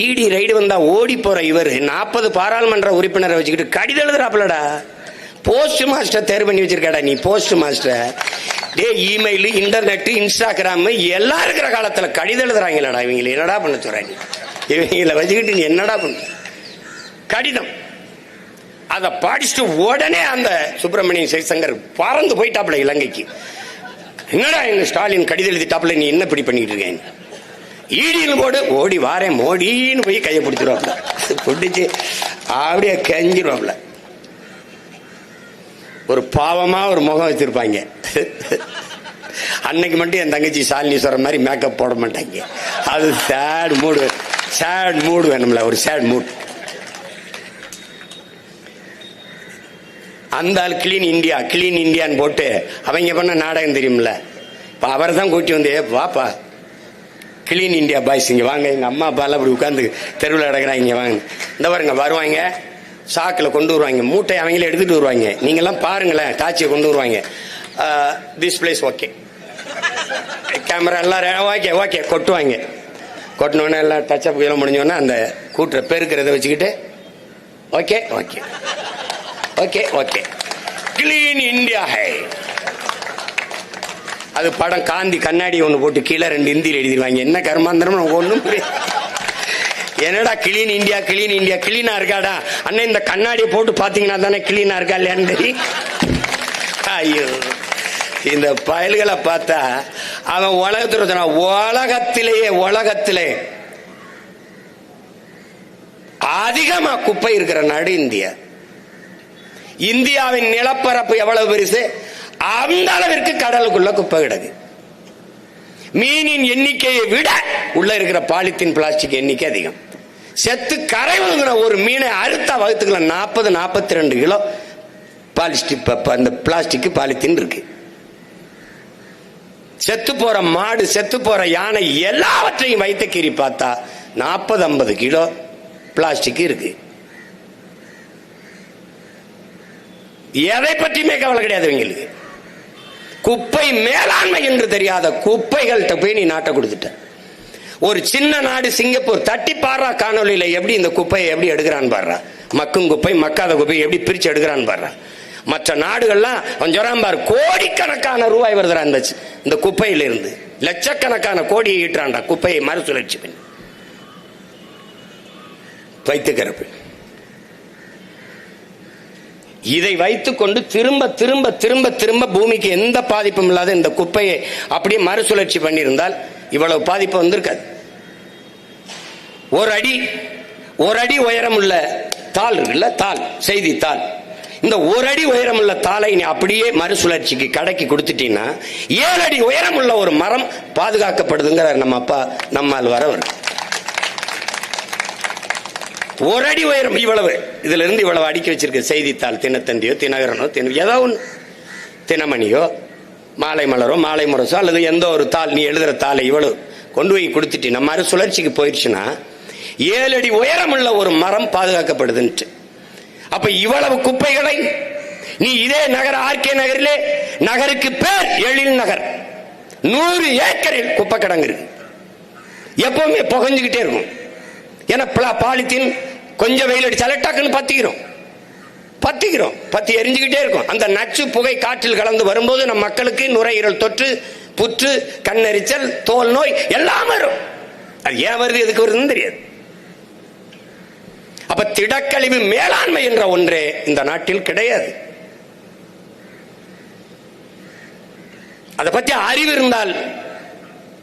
இடி ரைடு வந்தா ஓடி போற இவர் 40 பாராளுமன்ற உறுப்பினரை வச்சுக்கிட்டு கடிதம் எழுதுறாப்லடா. போஸ்ட் மாஸ்டர் தேர்வு பண்ணி வச்சிருக்கடா நீ, post master. Email, internet, Instagram எல்லாம் இருக்கிற காலத்துல கடிதம் எழுதுறாங்களடா. இவங்களை என்னடா பண்ண சொல்றாங்க? இவங்களை வச்சுக்கிட்டு நீ என்னடா பண்ண? கடிதம் அதை படிச்சுட்டு உடனே அந்த சுப்பிரமணியன் சிவசங்கர் பறந்து போயிட்டாப்ல இலங்கைக்கு. என்னடா எங்க ஸ்டாலின் கடிதம் எழுதிட்டாப்ல, நீ என்ன இப்படி பண்ணிட்டு இருக்கேன்? ஈடியில் போடு, ஓடி வாரேன் மோடின்னு போய் கையை பிடிச்சிருவாப்ல, பிடிச்சு அப்படியே கெஞ்சிருவாப்ல. ஒரு பாவமா ஒரு முகம் வச்சிருப்பாங்க. அன்னைக்கு மட்டும் என் தங்கச்சி சாலினி சொல்ற மாதிரி மேக்கப் போட மாட்டாங்க. அது சேட் மூடு வேணும்ல, ஒரு சேட் மூட். அந்த ஆள் கிளீன் இந்தியான்னு போட்டு அவங்க பண்ண நாடகம் தெரியும்ல. இப்ப அவர் தான் கூட்டி வந்து, வாப்பா கிளீன் இந்தியா பாய்ஸ் இங்க வாங்க, எங்க அம்மா அப்பா எல்லாம் அப்படி உட்காந்து தெருவில் கிடக்குறாங்க, இங்க வாங்க. இந்த பாருங்க வருவாங்க, சாக்கில் கொண்டு வருவாங்க, மூட்டை அவங்களே எடுத்துட்டு வருவாங்க. நீங்க எல்லாம் பாருங்களேன், காட்சியை கொண்டு வருவாங்க. திஸ் பிளேஸ் ஓகே, கேமரா எல்லாம் ஓகே கொட்டுவாங்க. கொட்டினோடனே எல்லாம் டச்சப் எல்லாம் முடிஞ்சோடனே அந்த கூட்டுற பெருக்கிறத வச்சுக்கிட்டு ஓகே கிளீன் இந்தியா ஹை. அது படம் காந்தி கண்ணாடி ஒன்று போட்டு கீழே 2 இந்தியில் எழுதிடுவாங்க. என்ன கர்மாந்திரம் ஒன்றும் என்னடா கிளீன் இந்தியா கிளீனா இருக்காடா அண்ணன், இந்த கண்ணாடியை போட்டு பாத்தீங்கன்னா தானே கிளீனா இருக்கா இல்லையான்னு தெரியும். ஐயோ, இந்த பயல்களை பார்த்தா அவன் உலகத்திலே அதிகமா குப்பை இருக்கிற நாடு இந்தியா. இந்தியாவின் நிலப்பரப்பு எவ்வளவு பெருசு, அந்த அளவிற்கு கடலுக்குள்ள குப்பை கிடக்கு. மீனின் எண்ணிக்கையை விட உள்ள இருக்கிற பாலித்தீன் பிளாஸ்டிக் எண்ணிக்கை அதிகம். செத்து கரைவுங்கிற ஒரு மீனை அறுத்த வகுத்துக்குள்ள 40-42 கிலோ பிளாஸ்டிக் பாலித்தீன் இருக்கு. செத்து போற மாடு, செத்து போற யானை எல்லாவற்றையும் வைத்த கீறி பார்த்தா 40-50 கிலோ பிளாஸ்டிக் இருக்கு. எதை பற்றியுமே கவலை கிடையாது இவங்களுக்கு. குப்பை மேலாண்மை என்று தெரியாத குப்பைகள்கிட்ட போய் நீ நாட்டை கொடுத்துட்ட. ஒரு சின்ன நாடு சிங்கப்பூர், தட்டி பாடுறா காணொலியில எப்படி இந்த குப்பையை எப்படி எடுக்கிறான்னு பாடுறா. மக்கும் குப்பை மக்காத குப்பை எப்படி பிரிச்சு எடுக்கிறான்னு பாடுறா. மற்ற நாடுகள்லாம் கொஞ்சம் பாரு, கோடிக்கணக்கான ரூபாய் வருதுடா இந்த குப்பையில இருந்து. லட்சக்கணக்கான கோடியை ஈட்டுறான்டா குப்பையை மறுசுழற்சி பண்ணி வைத்துக்கிறப்பு. இதை வைத்துக் கொண்டு திரும்ப திரும்ப திரும்ப திரும்ப பூமிக்கு எந்த பாதிப்பும் இல்லாத இந்த குப்பையை அப்படியே மறுசுழற்சி பண்ணியிருந்தால் இவ்வளவு பாதிப்பு வந்திருக்காது. ஒரு அடி உயரம் உள்ள தாள் இருக்குல்ல, செய்தித்தாள், இந்த 1 அடி உயரம் உள்ள தாளை நீ அப்படியே மறுசுழற்சிக்கு கடைக்கு கொடுத்துட்டீங்கன்னா 7 அடி உயரம் உள்ள ஒரு மரம் பாதுகாக்கப்படுதுங்கிற நம்ம அப்பா நம்மால் வரவர். 1 அடி உயரம் இவ்வளவு, இதுல இருந்து இவ்வளவு அடுக்கி வச்சிருக்க செய்தித்தாள், தினத்தந்தியோ தினகரனோ ஏதோ ஒன்று, தினமணியோ மாலை மலரோ மாலை முரசோ அல்லது எந்த ஒரு தாள், நீ எழுதுற தாளை இவ்வளவு கொண்டு போய் கொடுத்துட்டு நம்ம மறுசுழற்சிக்கு போயிடுச்சுன்னா 7 அடி உயரம் உள்ள ஒரு மரம் பாதுகாக்கப்படுதுன்ட்டு. அப்ப இவ்வளவு குப்பைகளை நீ இதே நகர ஆர்கே நகரிலே, நகருக்கு பேர் எழில் நகர், 100 ஏக்கரில் குப்பை கிடங்கு இருக்கு. எப்பவுமே புகஞ்சுக்கிட்டே இருக்கும். ஏன்னா பாலித்தீன் கொஞ்சம் வெயில் அடிச்சாலே டக்குன்னு பத்தி எரிஞ்சுக்கிட்டே இருக்கும். அந்த நச்சு புகை காற்றில் கலந்து வரும்போது நம் மக்களுக்கு நுரையீரல் தொற்று, புற்று, கண்ணெரிச்சல், தோல் நோய் எல்லாம் வரும். அது ஏன் வருது, எதுக்கு வருதுன்னு தெரியாது. அப்ப திடக்கழிவு மேலாண்மை என்ற ஒன்றே இந்த நாட்டில் கிடையாது. அதை பத்தி அறிவு இருந்தால்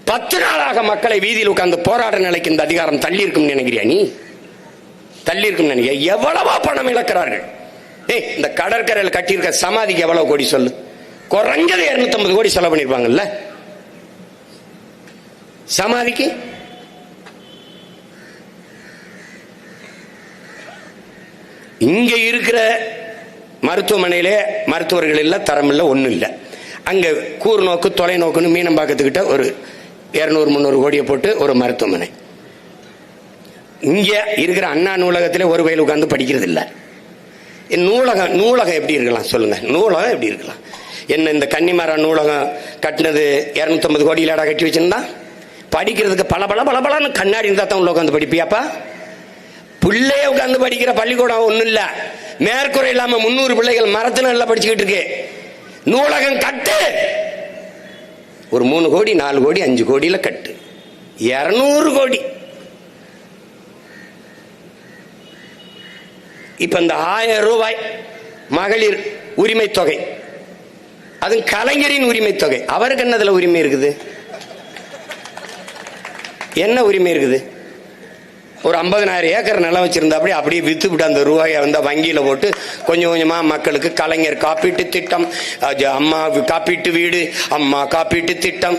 10 நாளாக மக்களை வீதியில் உட்கார்ந்து போராட நிலைக்கு இந்த அதிகாரம் தள்ளி இருக்கும் நினைக்கிறியா? நீ தள்ளி இருக்கும் நினைக்கிற? எவ்வளவா பணம் இழக்கிறார்கள். இந்த கடற்கரையில் கட்டியிருக்க சமாதிக்கு எவ்வளவு கோடி சொல்லு? குறைஞ்சது 250 கோடி செலவு பண்ணிருப்பாங்கல்ல சமாதிக்கு. இங்க இருக்கிற மருத்துவமனையிலே மருத்துவர்கள் இல்ல, தரம் இல்ல, ஒண்ணும் இல்ல. அங்க கூர் நோக்கு தொலைநோக்குன்னு மீனம்பாக்கத்துக்கிட்ட ஒரு 200-300 கோடியை போட்டு ஒரு மருத்துவமனை. இங்க இருக்கிற அண்ணா நூலகத்திலே ஒரு வயல் உட்கார்ந்து படிக்கிறது இல்ல. நூலகம் எப்படி இருக்கலாம் சொல்லுங்க? நூலகம் எப்படி இருக்கலாம்? என்ன இந்த கன்னிமாரா நூலகம் கட்டினது 250 கோடியிலடா கட்டி வச்சிருந்தா? படிக்கிறதுக்கு பல கண்ணாடி இருந்தா தான் உள்ள உட்காந்து படிப்பியாப்பா? பிள்ளைய உட்காந்து படிக்கிற பள்ளிக்கூடம் ஒண்ணும் இல்ல. மேற்கூரை இல்லாம 300 பிள்ளைகள் மரத்துல நல்லா படிச்சுக்கிட்டு இருக்கு. நூலகம் கட்டு, ஒரு 3 கோடி 4 கோடி 5 கோடியில கட்டு. 200 கோடி. இப்ப இந்த 1000 ரூபாய் மகளிர் உரிமை தொகை, அது கலைஞரின் உரிமை தொகை. அவருக்கு என்னதுல உரிமை இருக்குது? என்ன உரிமை இருக்குது? ஒரு 50,000 ஏக்கர் நிலம் வச்சிருந்தா அப்படியே வித்து விட்டு அந்த ரூபாயை வந்து வங்கியில போட்டு கொஞ்சம் கொஞ்சமா மக்களுக்கு கலைஞர் காப்பீட்டு திட்டம், அம்மா காப்பீட்டு வீடு, அம்மா காப்பீட்டு திட்டம்.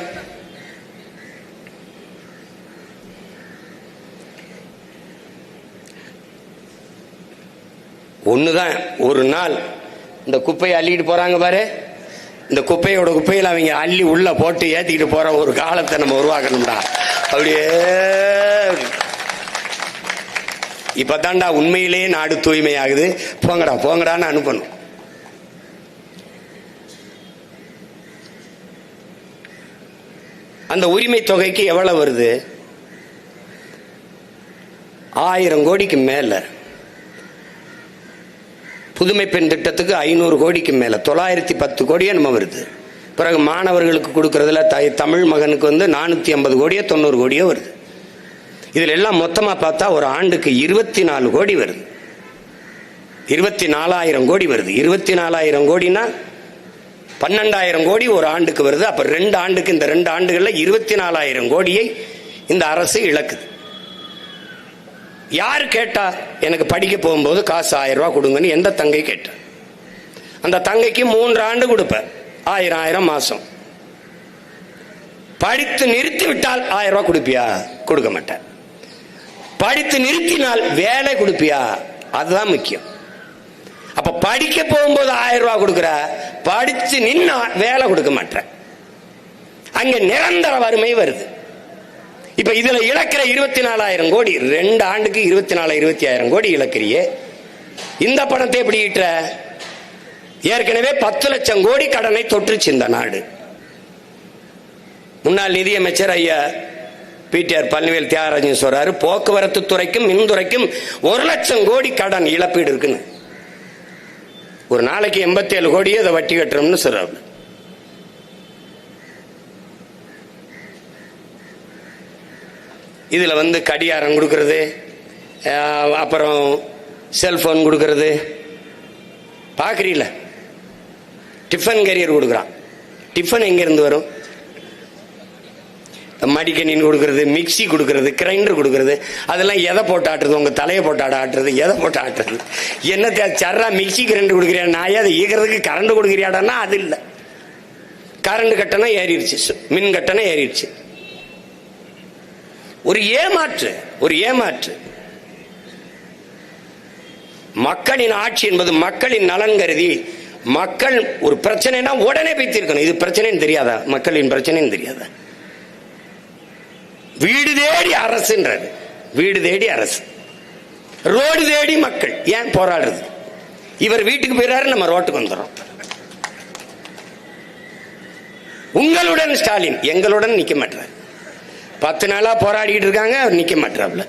ஒண்ணுதான், ஒரு நாள் இந்த குப்பையை அள்ளிட்டு போறாங்க பாரு, இந்த குப்பையில அவங்க அள்ளி உள்ள போட்டு ஏத்திக்கிட்டு போற ஒரு காலத்தை நம்ம உருவாக்கணும்டா. அப்படியே இப்பதான்டா உண்மையிலேயே நாடு தூய்மையாகுது. போங்கடான்னு அனுப்பணும். அந்த உரிமை தொகைக்கு எவ்வளவு வருது? 1000 கோடிக்கு மேல. புதுமை பெண் திட்டத்துக்கு 500 கோடிக்கு மேல, 910 கோடியே நம்ம வருது. பிறகு மாணவர்களுக்கு கொடுக்கறதுல தமிழ் மகனுக்கு வந்து 450 கோடியோ 90 கோடியோ வருது. இதுல எல்லாம் மொத்தமா பார்த்தா ஒரு ஆண்டுக்கு 24 கோடி வருது. 24,000 கோடி வருது. 24,000 கோடினா 12,000 கோடி ஒரு ஆண்டுக்கு வருது. அப்ப 2 ஆண்டுக்கு, இந்த 2 ஆண்டுகள்ல 24,000 கோடியை இந்த அரசு இழக்குது. யாரு கேட்டா? எனக்கு படிக்க போகும்போது காசு 1000 ரூபாய் கொடுங்கன்னு எந்த தங்கை கேட்டா? அந்த தங்கைக்கு 3 ஆண்டு கொடுப்பேன், 1000 மாசம். படித்து நிறுத்தி விட்டால் 1000 ரூபாய் கொடுப்பியா? கொடுக்க மாட்டேன். படித்து நிறுத்தினால் வேலை கொடுப்பியா? அதுதான் முக்கியம். அப்ப படிக்க போகும்போது 1000 ரூபாய் கொடுக்கிற, படிச்சு நின்னா வேலை கொடுக்க மாட்டேன். அங்க நிரந்தர வறுமை வருது. இப்ப இதுல இழக்கிற 24,000 கோடி, 2 ஆண்டுக்கு 24,000-25,000 கோடி இழக்கிறியே. இந்த பணத்தை எப்படி ஈட்டுற? ஏற்கனவே 10 லட்சம் கோடி கடனை தொற்றுச்சு இந்த நாடு. முன்னாள் நிதியமைச்சர் ஐயா பிடிஆர் பழனிவேல் தியாகராஜன் சொல்றாரு, போக்குவரத்து துறைக்கும் மின்துறைக்கும் 1 லட்சம் கோடி கடன் இழப்பீடு இருக்குன்னு. ஒரு நாளைக்கு 87 கோடியே அதை வட்டி கட்டுறோம்னு சொல்றாரு. இதுல வந்து கடியாரம் கொடுக்கறது, அப்புறம் செல்போன் கொடுக்கறது பாக்குறீல. டிஃபன் கேரியர் கொடுக்குறான். டிஃபன் எங்க இருந்து வரும்? மடிக்கணின்னு கொடுக்கறது, மிக்சி கொடுக்கறது, கிரைண்டர் கொடுக்கறது, அதெல்லாம் எதை போட்டு ஆட்டுறது? உங்க தலையை போட்டு ஆட்டுறது? எதை போட்டு ஆட்டுறது? என்ன சர்றா மிக்சி கிரைண்டர் கொடுக்குறியா? நான் அதை ஈக்கிறதுக்கு கரண்ட் கொடுக்குறியாடான்னா அது இல்லை. கரண்ட் கட்டணம் ஏறிடுச்சு, மின் கட்டணம் ஏறிடுச்சு. ஒரு ஏமாற்று. மக்களின் ஆட்சி என்பது மக்களின் நலன் கருதி, மக்கள் ஒரு பிரச்சனைனா உடனே போய் தீர்க்கணும். இது பிரச்சனைன்னு தெரியாதா? மக்களின் பிரச்சனைன்னு தெரியாதா? வீடு தேடி அரசுன்றது. வீடு தேடி அரசு, ரோடு தேடி மக்கள். ஏன் போராடுறது? இவர் வீட்டுக்கு போயிறாரு, நம்ம ரோட்டுக்கு வந்துடும். உங்களுடன் ஸ்டாலின் எங்களுடன் நிக்க மாட்டார். 10 நாளா போராடிட்டு இருக்காங்க, அவர் நிக்க மாட்டாப்ல.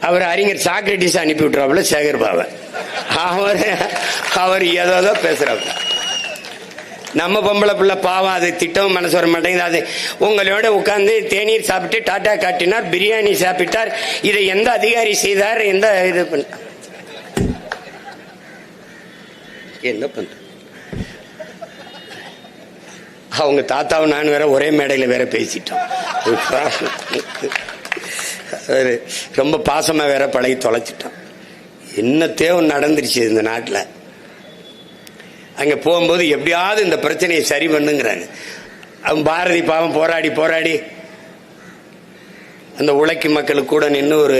அவர் அறிஞர் சாக்ரட்டிஸ் அனுப்பி விட்டுறாப்புல சேகர் பாபா. அவர் ஏதோ பேசுறாப்புல. நம்ம பொம்பளை பிள்ளை பாவம், அது திட்டம் மனசு வர மாட்டேங்குது. அது உங்களோட உட்கார்ந்து தேநீர் சாப்பிட்டு டாட்டா காட்டினார், பிரியாணி சாப்பிட்டார். இதை எந்த அதிகாரி செய்தார்? எந்த இது என்ன பண்ற? அவங்க தாத்தாவும் நான் வேற ஒரே மேடையில் வேற பேசிட்டோம். ரொம்ப பாசமா வேற பழகி தொலைச்சிட்டோம். என்ன தேவை நடந்துருச்சு இந்த நாட்டில். அங்க போகும்போது எப்படியாவது இந்த பிரச்சனையை சரி பண்ணுங்கிறாங்க. அவன் பாரதி பாவம் போராடி போராடி அந்த உழைக்கும் மக்களுக்கு கூட நின்று ஒரு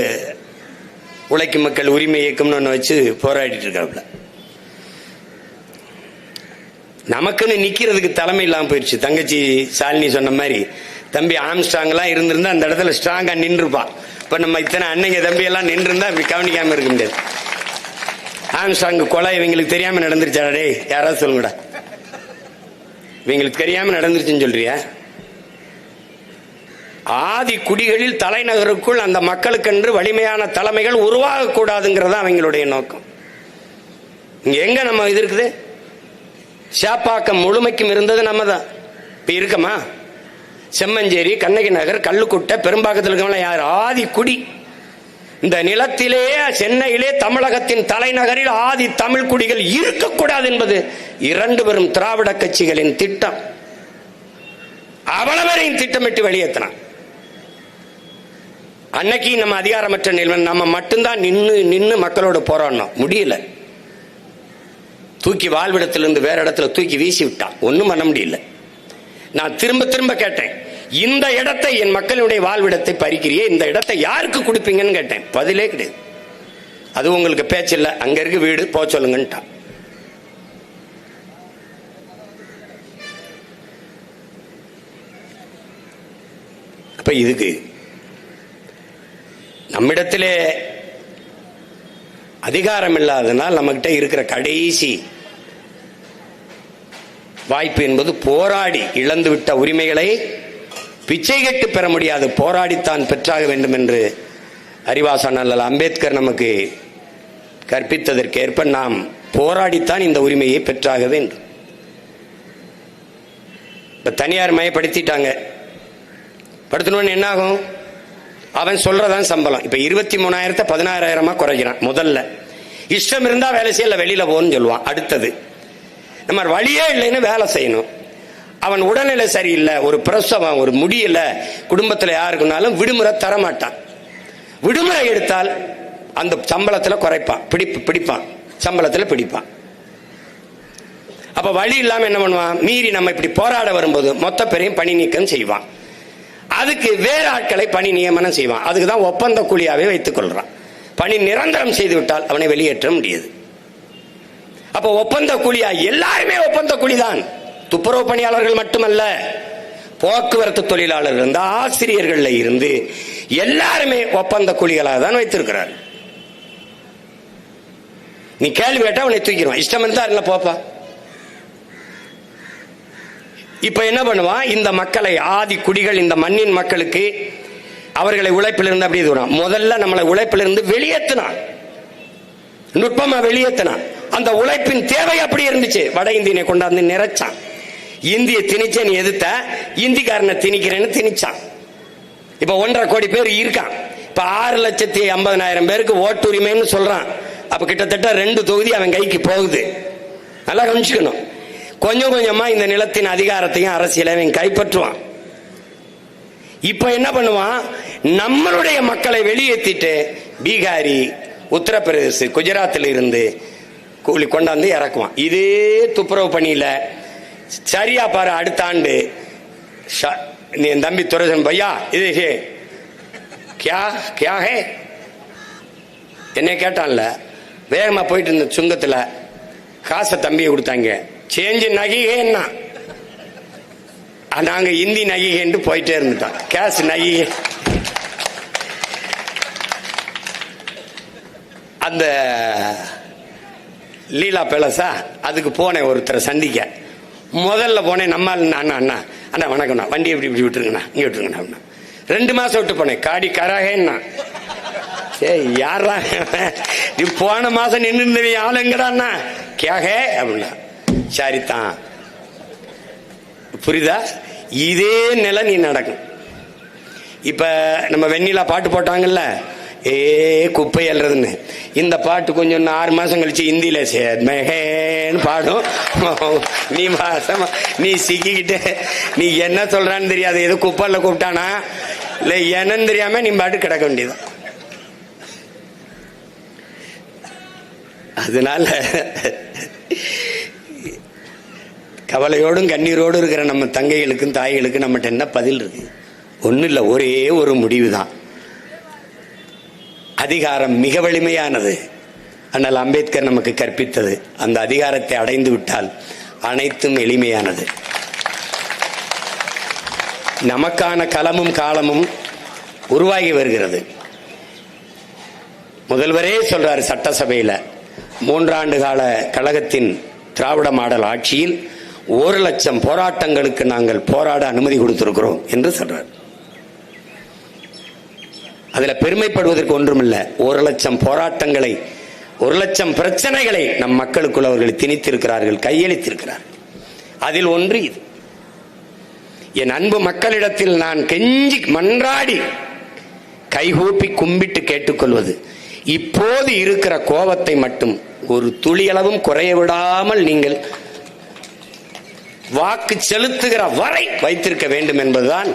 உழைக்கும் மக்கள் உரிமை இயக்கம்னு ஒன்று வச்சு போராடிட்டு இருக்காப்புல. நமக்குன்னு நிக்கிறதுக்கு தலைமை இல்லாமல் போயிடுச்சு. தங்கச்சி சாலினி சொன்ன மாதிரி தம்பி ஆம்ஸ்ட்ராங்லாம் இருந்திருந்தா அந்த இடத்துல ஸ்ட்ராங்கா நின்றுப்பான். இப்ப நம்ம இத்தனை அன்னைங்க தம்பி எல்லாம் நின்று இருந்தா இப்படி கவனிக்காம இருக்க முடியாது. ஆம்ஸ்ட்ராங் கொலை இவங்களுக்கு தெரியாம நடந்துருச்சாடே, யாராவது சொல்லுங்கடா. இவங்களுக்கு தெரியாம நடந்துருச்சுன்னு சொல்றியா? ஆதி குடிகளில் தலைநகருக்குள் அந்த மக்களுக்கென்று வலிமையான தலைமைகள் உருவாக கூடாதுங்கிறதா அவங்களுடைய நோக்கம். இங்க எங்க நம்ம இது இருக்குது? சேப்பாக்கம் முழுமைக்கும் இருந்தது நம்ம தான். இப்ப இருக்கமா? செம்மஞ்சேரி, கண்ணகி நகர், கல்லுக்குட்டை, பெரும்பாக்கத்தில் இருக்கவங்கள யார்? ஆதி குடி. இந்த நிலத்திலே சென்னையிலே தமிழகத்தின் தலைநகரில் ஆதி தமிழ் குடிகள் இருக்கக்கூடாது என்பது இரண்டு பெரும் திராவிட கட்சிகளின் திட்டம். அவ்வளவரையும் திட்டமிட்டு வெளியேற்றினான். அன்னைக்கு நம்ம அதிகாரமற்ற நிலைமை, நம்ம மட்டும்தான் நின்று மக்களோட போராடணும். முடியல. தூக்கி வாழ்விடத்திலிருந்து வேற இடத்துல தூக்கி வீசி விட்டான். ஒன்னும் பண்ண முடியல. நான் திரும்ப திரும்ப கேட்டேன், இந்த இடத்தை என் மக்களுடைய வாழ்விடத்தை பறிக்கிறியே, இந்த இடத்தை யாருக்கு கொடுப்பீங்கன்னு கேட்டேன். பதிலே கிடையாது. அது உங்களுக்கு பேச்சு இல்லை, அங்க இருக்கு வீடு, போ சொல்லுங்கன்ட்டான். அப்ப இதுக்கு நம்மிடத்திலே அதிகாரம் இல்லாதனால் நம்மகிட்ட இருக்கிற கடைசி வாய்ப்பு என்பது போராடி இழந்துவிட்ட உரிமைகளை பிச்சை கேட்டு பெற முடியாது, போராடித்தான் பெற்றாக வேண்டும் என்று அறிவாசான் அல்ல அம்பேத்கர் நமக்கு கற்பித்ததற்கேற்ப நாம் போராடித்தான் இந்த உரிமையை பெற்றாக வேண்டும். இப்ப தனியார் மயப்படுத்திட்டாங்க. படுத்தணும்னு என்ன ஆகும்? அவன் சொல்றதான் சம்பளம். இப்ப 23,000 16,000 குறைக்கிறான். முதல்ல இஷ்டம் இருந்தா வேலை செய்யல, வெளியில போன்னு சொல்லுவான். அடுத்தது நம்ம வழியே இல்லைன்னு வேலை செய்யணும். அவன் உடல்நிலை சரியில்லை, ஒரு பிரசவம், ஒரு முடியல, குடும்பத்தில் யாருக்குனாலும் விடுமுறை தரமாட்டான். விடுமுறை எடுத்தால் அந்த சம்பளத்தில் குறைப்பான், பிடிப்பான், சம்பளத்தில் பிடிப்பான். அப்ப வழி இல்லாம என்ன பண்ணுவான்? மீறி நம்ம இப்படி போராட வரும்போது மொத்த பேரையும் பணி நீக்கம் செய்வான். அதுக்கு வேற ஆட்களை பணி நியமனம் செய்வான். அதுக்குதான் ஒப்பந்த கூலியாவே வைத்துக் கொள்றான். பணி நிரந்தரம் செய்து விட்டால் அவனை வெளியேற்ற முடியாது. அப்ப ஒப்பந்த கூலியா? எல்லாருமே ஒப்பந்த கூலிதான். துப்புரவு பணியாளர்கள் மட்டுமல்ல, போக்குவரத்து தொழிலாளர்கள் இருந்து, ஆசிரியர்கள் இருந்து எல்லாருமே ஒப்பந்த கூலிகளாக தான் வைத்திருக்கிறார். நீ கேள்வி கேட்டா அவனை தூக்கிடுவான். இஷ்டம் இருந்தா இல்ல போப்பா. இப்ப என்ன பண்ணுவான்? இந்த மக்களை, ஆதி குடிகள், இந்த மண்ணின் மக்களுக்கு அவர்களை உழைப்பிலிருந்து அப்படி தூரம் முதல்ல நம்மளை உழைப்பிலிருந்து வெளியேற்றினான். நுட்பமா வெளியேற்றினான். அந்த உழைப்பின் தேவை அப்படி இருந்துச்சு. வட இந்தியனை கொண்டாந்து நிறைச்சான். இந்திய திணிச்ச நீ எதிர்த்த, இந்திக்காரனை திணிக்கிறேன்னு திணிச்சான். இப்ப 1.5 கோடி பேர் இருக்கான். இப்ப 6,50,000 பேருக்கு ஓட்டுரிமைன்னு சொல்றான். அப்ப கிட்டத்தட்ட 2 தொகுதி அவன் கைக்கு போகுது. நல்லா கவனிச்சுக்கணும். கொஞ்சம் கொஞ்சமா இந்த நிலத்தின் அதிகாரத்தையும் அரசியலையும் கைப்பற்றுவான். இப்ப என்ன பண்ணுவான்? நம்மளுடைய மக்களை வெளியேற்றிட்டு பீகாரி, உத்தரப்பிரதேச, குஜராத்தில் இருந்து கூலி கொண்டாந்து இறக்குவான். இதே துப்புரவு பணியில சரியா பாரு, அடுத்த ஆண்டு நீ என் தம்பி துரைசன் பையா இது கியா ஹே என்ன கேட்டான்ல, வேகமா போயிட்டு இருந்த சுங்கத்துல காசை தம்பியை கொடுத்தாங்க. சேஞ்சு நகிகேன்னா நாங்க இந்தி நகிகேன்னு போயிட்டே இருந்துட்டோம். கேஷ் நகிகே. அந்த லீலா பேலஸா அதுக்கு போனேன் ஒருத்தரை சந்திக்க. முதல்ல போனேன். நம்ம அண்ணா அண்ணா அண்ணா வணக்கம்ண்ணா, வண்டி எப்படி இப்படி விட்டுருங்கண்ணா, இங்கே விட்டுருங்கண்ணா அப்படின்னா. 2 மாசம் விட்டு போனேன். காடி கராகேன்னா. சரி யாரா நீ போன மாசம் நின்று இருந்தவி ஆளுங்கடாண்ணா கேகே அப்படின்னா. சரிதான், புரியுதா? இதே நிலை நீ நடக்கும். இப்ப நம்ம வெண்ணிலா பாட்டு போட்டாங்கல்ல, ஏ குப்பை அல்றதுன்னு. இந்த பாட்டு கொஞ்சம் 6 மாசம் கழிச்சு ஹிந்தியில சேத்மேன்னு பாடும். நீ மாசமா நீ சிக்கிக்கிட்டு நீ என்ன சொல்றான்னு தெரியாது, எது குப்பைல கூப்பிட்டானா இல்ல என்னன்னு தெரியாம நீ பாட்டு கிடக்க வேண்டியது. அதனால கவலையோடும் கண்ணீரோடு இருக்கிற நம்ம தங்கைகளுக்கும் தாய்களுக்கும் நம்மகிட்ட என்ன பதில் இருக்கு? ஒன்னும் இல்லை, ஒரே ஒரு முடிவு தான். அதிகாரம் மிக வலிமையானது. ஆனால் அம்பேத்கர் நமக்கு கற்பித்தது, அந்த அதிகாரத்தை அடைந்து விட்டால் அனைத்தும் எளிமையானது. நமக்கான களமும் காலமும் உருவாகி வருகிறது. முதல்வரே சொல்றாரு சட்டசபையில், 3 ஆண்டு கால கழகத்தின் திராவிட மாடல் ஆட்சியில் 1,00,000 போராட்டங்களுக்கு நாங்கள் போராட அனுமதி கொடுத்திருக்கிறோம் என்று சொல்றார். அதுல பெருமைப்படுவதற்கு ஒன்றுமில்லை. 1,00,000 போராட்டங்களை, 1,00,000 பிரச்சனைகளை நம் மக்களுக்குள் அவர்கள் திணித்திருக்கிறார்கள், கையளித்திருக்கிறார்கள். அதில் ஒன்று இது. என் அன்பு மக்களிடத்தில் நான் கெஞ்சி மன்றாடி கைகூப்பி கும்பிட்டு கேட்டுக்கொள்வது, இப்போது இருக்கிற கோபத்தை மட்டும் ஒரு துளியளவும் குறைய விடாமல் நீங்கள் வாக்கு செலுத்துகிற வரை வைத்திருக்க வேண்டும் என்பதுதான்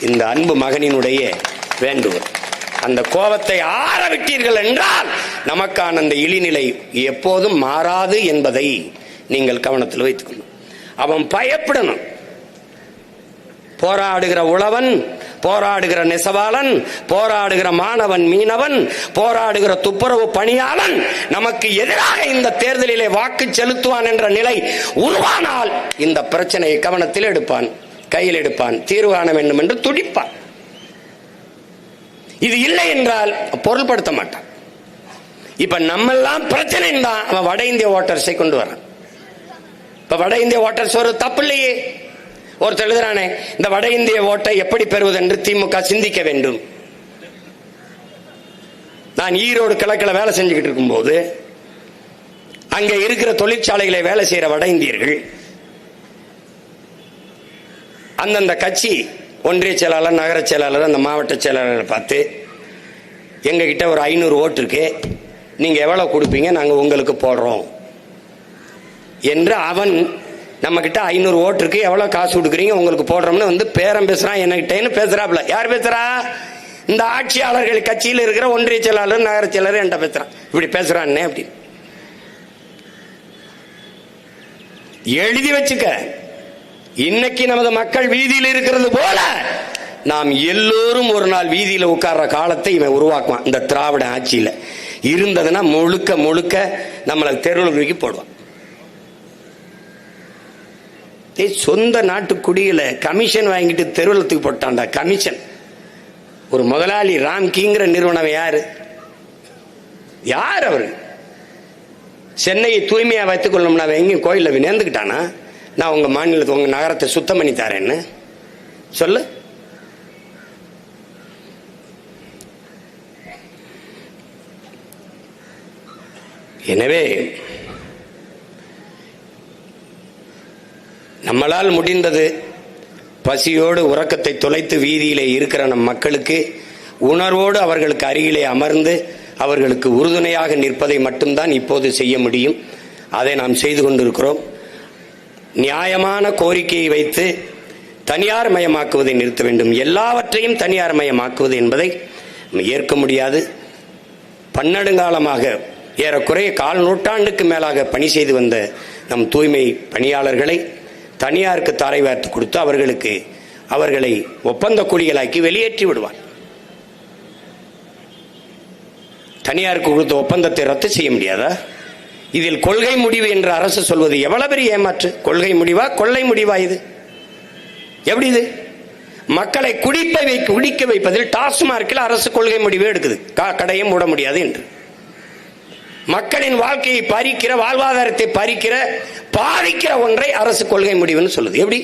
இந்த அன்பு மகனினுடைய வேண்டுகோள். அந்த கோபத்தை ஆரவிட்டீர்கள் என்றால் நமக்கான அந்த இழிநிலை எப்போதும் மாறாது என்பதை நீங்கள் கவனத்தில் வைத்துக்கணும். அவன் பயப்படணும். போராடுகிற உழவன், போராடுகிற நெசவாளன், போராடுகிற மாணவன் மீனவன், போராடுகிற துப்புரவு பணியாளன் நமக்கு எதிராக இந்த தேர்தலிலே வாக்கு செலுத்துவான் என்ற நிலை உருவானால் இந்த பிரச்சனையை கவனத்தில் எடுப்பான், கையில் எடுப்பான், தீர்வு காண வேண்டும் என்று துடிப்பான். இது இல்லை என்றால் பொருள்படுத்த மாட்டான். இப்ப நம்மெல்லாம் பிரச்சனை தான் அவன் வட இந்திய ஓட்டர்ஸை கொண்டு வரான். இப்ப வட இந்திய ஓட்டர்ஸ் ஒரு தப்பு இல்லையே. ஒருத்தர் எழுதுறானே, இந்த வட இந்திய ஓட்டை எப்படி பெறுவது என்று திமுக சிந்திக்க வேண்டும். நான் ஈரோடு கிழக்கில் வேலை செஞ்சுக்கிட்டு இருக்கும் போது அங்க இருக்கிற தொழிற்சாலைகளை வேலை செய்யற வட இந்தியர்கள் அந்தந்த கட்சி ஒன்றிய செயலாளர், நகர செயலாளர், அந்த மாவட்ட செயலாளரை பார்த்து, எங்க கிட்ட ஒரு 500 ஓட்டு இருக்கு, நீங்க எவ்வளவு கொடுப்பீங்க, நாங்க உங்களுக்கு போடுறோம் என்று அவன் நம்ம கிட்ட 500 ஓட்டு இருக்கு, எவ்வளவு காசு கொடுக்குறீங்க, உங்களுக்கு போடுறோம்னு வந்து பேரம் பேசுறான். என்கிட்ட பேசுறாப்ல. யார் பேசுறா? இந்த ஆட்சியாளர்கள் கட்சியில் இருக்கிற ஒன்றிய செயலாளர், நகர செயலாளர் என்கிட்ட பேசுறான். இப்படி பேசுறான் அப்படி எழுதி வச்சுக்க. இன்னைக்கு நமது மக்கள் வீதியில் இருக்கிறது போல நாம் எல்லோரும் ஒரு நாள் வீதியில உட்கார்ற காலத்தை இவன் உருவாக்குவான். இந்த திராவிட ஆட்சியில இருந்ததுன்னா முழுக்க முழுக்க நம்மளை தெருவில் தூக்கி போடுவான். சொந்த நாட்டு குடியில கமிஷன் வாங்கிட்டு தெருவில் தூக்கி போட்டான்டா. கமிஷன். ஒரு முதலாளி ராம்கிங்கிற நிறுவனம் யார் அவரு? சென்னையை தூய்மையா வைத்துக் கொள்ளணும்னா எங்கேயும் கோயில நேர்ந்துக்கிட்டானா? நான் உங்க மாநிலத்தை, உங்க நகரத்தை சுத்தம் பண்ணி தரேன்னு சொல்லு. எனவே நம்மளால் முடிந்தது பசியோடு உறக்கத்தை தொலைத்து வீதியிலே இருக்கிற நம் மக்களுக்கு உணர்வோடு அவர்களுக்கு அருகிலே அமர்ந்து அவர்களுக்கு உறுதுணையாக நிற்பதை மட்டும்தான் இப்போது செய்ய முடியும். அதை நாம் செய்து கொண்டிருக்கிறோம். நியாயமான கோரிக்கையை வைத்து தனியார் மயமாக்குவதை நிறுத்த வேண்டும். எல்லாவற்றையும் தனியார் மயமாக்குவது என்பதை ஏற்க முடியாது. பன்னெடுங்காலமாக ஏறக்குறைய 1/4 நூற்றாண்டுக்கு மேலாக பணி செய்து வந்த நம் தூய்மை பணியாளர்களை தனியாருக்கு தாரை வார்த்து கொடுத்து அவர்களை ஒப்பந்த கூலிகளாக்கி வெளியேற்றி விடுவார். தனியாருக்கு கொடுத்த ஒப்பந்தத்தை ரத்து செய்ய முடியாதா? இதில் கொள்கை முடிவு என்று அரசு சொல்வது எவ்வளவு பெரிய ஏமாற்று. கொள்கை முடிவா, கொள்ளை முடிவா? இது எப்படி? இது மக்களை குடிக்க வைப்பதில் டாஸ்மார்க்கில் அரசு கொள்கை முடிவு எடுக்குது, கடையை மூட முடியாது என்று. மக்களின் வாழ்க்கையை பறிக்கிற, வாழ்வாதாரத்தை பறிக்கிற, பாதிக்கிற ஒன்றை அரசு கொள்கை முடிவுன்னு சொல்லுது. எப்படி?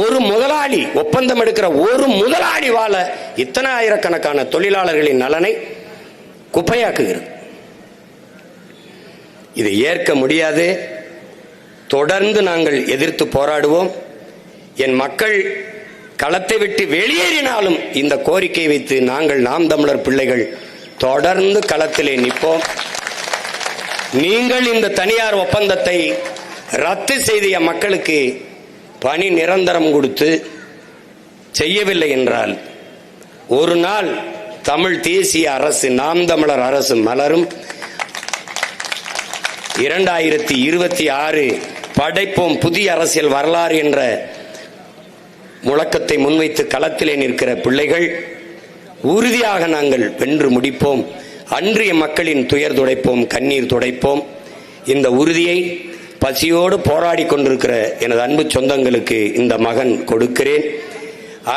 ஒரு முதலாளி ஒப்பந்தம் எடுக்கிற ஒரு முதலாளி வாழ இத்தனை ஆயிரக்கணக்கான தொழிலாளர்களின் நலனை குப்பையாக்குகிறது. இதை ஏற்க முடியாது. தொடர்ந்து நாங்கள் எதிர்த்து போராடுவோம். என் மக்கள் களத்தை விட்டு வெளியேறினாலும் இந்த கோரிக்கையை வைத்து நாங்கள் நாம் தமிழர் பிள்ளைகள் தொடர்ந்து களத்திலே நிற்போம். நீங்கள் இந்த தனியார் ஒப்பந்தத்தை ரத்து செய்த மக்களுக்கு பணி நிரந்தரம் கொடுத்து செய்யவில்லை என்றால் ஒரு நாள் தமிழ் தேசிய அரசு நாம் தமிழர் அரசு மலரும். 2026 படைப்போம் புதிய அரசியல் வரலாறு என்ற முழக்கத்தை முன்வைத்து களத்திலே நிற்கிற பிள்ளைகள் உறுதியாக நாங்கள் வென்று முடிப்போம். அன்றைய மக்களின் துயர் துடைப்போம், கண்ணீர் துடைப்போம். இந்த உறுதியை பசியோடு போராடி கொண்டிருக்கிற எனது அன்பு சொந்தங்களுக்கு இந்த மகன் கொடுக்கிறேன்.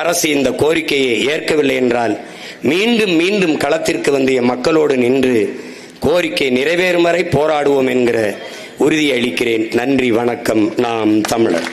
அரசு இந்த கோரிக்கையை ஏற்கவில்லை என்றால் மீண்டும் மீண்டும் களத்திற்கு வந்து மக்களோடு நின்று கோரிக்கை நிறைவேறும் வரை போராடுவோம் என்கிற உறுதியை அளிக்கிறேன். நன்றி, வணக்கம். நாம் தமிழர்.